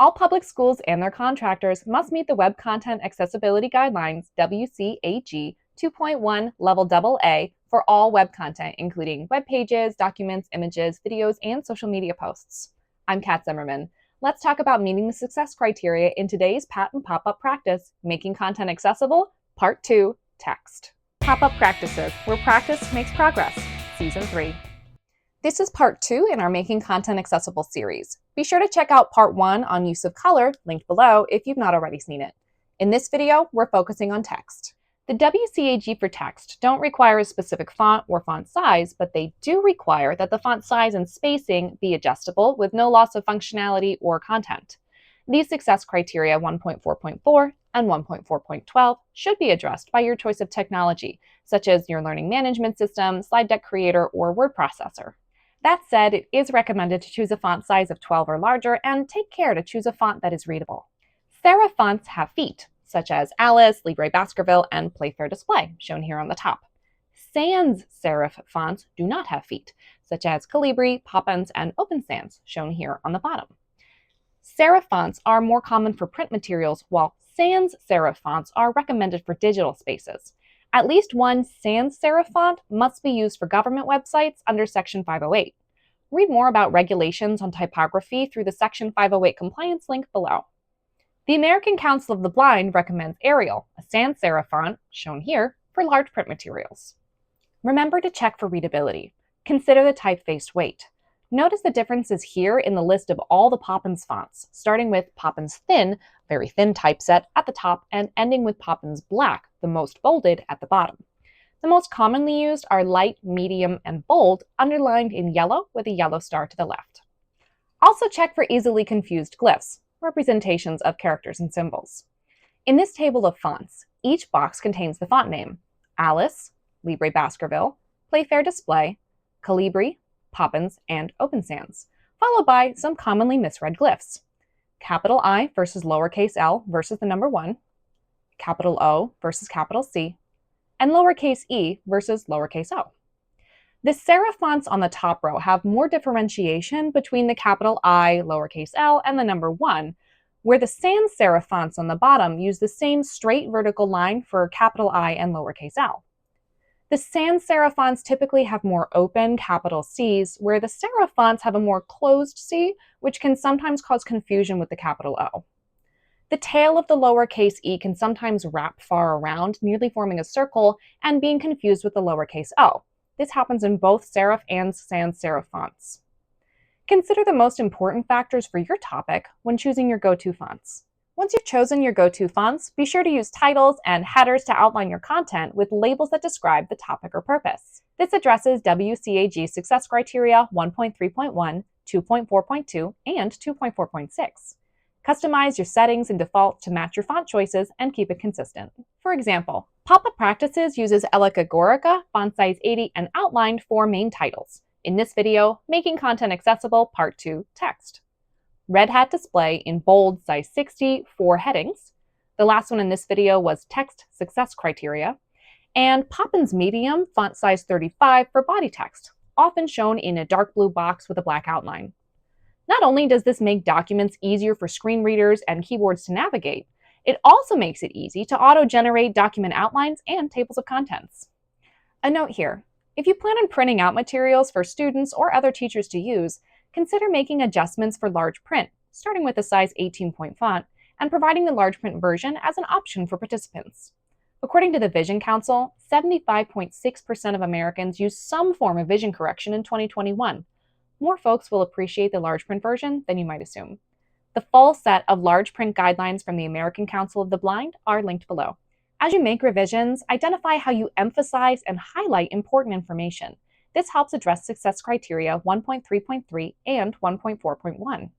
All public schools and their contractors must meet the Web Content Accessibility Guidelines WCAG 2.1 Level AA for all web content, including web pages, documents, images, videos, and social media posts. I'm Kat Zimmerman. Let's talk about meeting the success criteria in today's Pat and Pop-Up practice, Making Content Accessible, Part 2, Text. Pop-Up Practices, where practice makes progress, Season 3. This is Part 2 in our Making Content Accessible series. Be sure to check out Part 1 on use of color, linked below, if you've not already seen it. In this video, we're focusing on text. The WCAG for text don't require a specific font or font size, but they do require that the font size and spacing be adjustable with no loss of functionality or content. These success criteria 1.4.4 and 1.4.12 should be addressed by your choice of technology, such as your learning management system, slide deck creator, or word processor. That said, it is recommended to choose a font size of 12 or larger and take care to choose a font that is readable. Serif fonts have feet, such as Alice, Libre Baskerville, and Playfair Display, shown here on the top. Sans serif fonts do not have feet, such as Calibri, Poppins, and Open Sans, shown here on the bottom. Serif fonts are more common for print materials, while sans serif fonts are recommended for digital spaces. At least one sans serif font must be used for government websites under Section 508. Read more about regulations on typography through the Section 508 compliance link below. The American Council of the Blind recommends Arial, a sans serif font, shown here, for large print materials. Remember to check for readability. Consider the typeface weight. Notice the differences here in the list of all the Poppins fonts, starting with Poppins Thin, very thin typeset, at the top, and ending with Poppins Black, the most bolded, at the bottom. The most commonly used are light, medium, and bold, underlined in yellow with a yellow star to the left. Also check for easily confused glyphs, representations of characters and symbols. In this table of fonts, each box contains the font name: Alice, Libre Baskerville, Playfair Display, Calibri, Poppins, and Open Sans, followed by some commonly misread glyphs. Capital I versus lowercase l versus the number 1, capital O versus capital C, and lowercase e versus lowercase o. The serif fonts on the top row have more differentiation between the capital I, lowercase l, and the number 1, where the sans serif fonts on the bottom use the same straight vertical line for capital I and lowercase l. The sans serif fonts typically have more open capital C's, where the serif fonts have a more closed C, which can sometimes cause confusion with the capital O. The tail of the lowercase e can sometimes wrap far around, nearly forming a circle and being confused with the lowercase o. This happens in both serif and sans serif fonts. Consider the most important factors for your topic when choosing your go-to fonts. Once you've chosen your go-to fonts, be sure to use titles and headers to outline your content with labels that describe the topic or purpose. This addresses WCAG success criteria 1.3.1, 2.4.2, and 2.4.6. Customize your settings and default to match your font choices and keep it consistent. For example, Popup Practices uses Elica Gorica, font size 80, and outlined 4 main titles. In this video, Making Content Accessible, Part 2, Text. Red Hat Display in bold, size 60, 4 headings. The last one in this video was Text Success Criteria. And Poppins Medium, font size 35 for body text, often shown in a dark blue box with a black outline. Not only does this make documents easier for screen readers and keyboards to navigate, it also makes it easy to auto-generate document outlines and tables of contents. A note here, if you plan on printing out materials for students or other teachers to use, consider making adjustments for large print, starting with a size 18-point font, and providing the large print version as an option for participants. According to the Vision Council, 75.6% of Americans use some form of vision correction in 2021. More folks will appreciate the large print version than you might assume. The full set of large print guidelines from the American Council of the Blind are linked below. As you make revisions, identify how you emphasize and highlight important information. This helps address success criteria 1.3.3 and 1.4.1.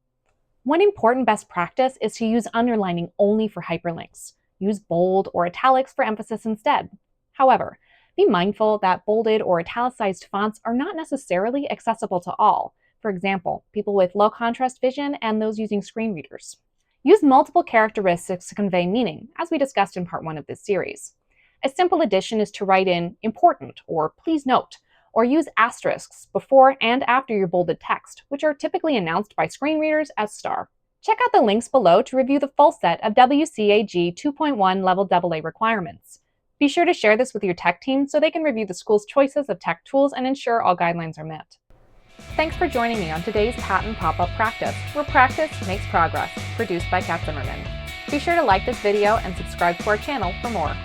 One important best practice is to use underlining only for hyperlinks. Use bold or italics for emphasis instead. However, be mindful that bolded or italicized fonts are not necessarily accessible to all. For example, people with low contrast vision and those using screen readers. Use multiple characteristics to convey meaning, as we discussed in part 1 of this series. A simple addition is to write in important or please note, or use asterisks before and after your bolded text, which are typically announced by screen readers as star. Check out the links below to review the full set of WCAG 2.1 Level AA requirements. Be sure to share this with your tech team so they can review the school's choices of tech tools and ensure all guidelines are met. Thanks for joining me on today's Patent Pop-Up Practice, where practice makes progress, produced by Kat Zimmerman. Be sure to like this video and subscribe to our channel for more.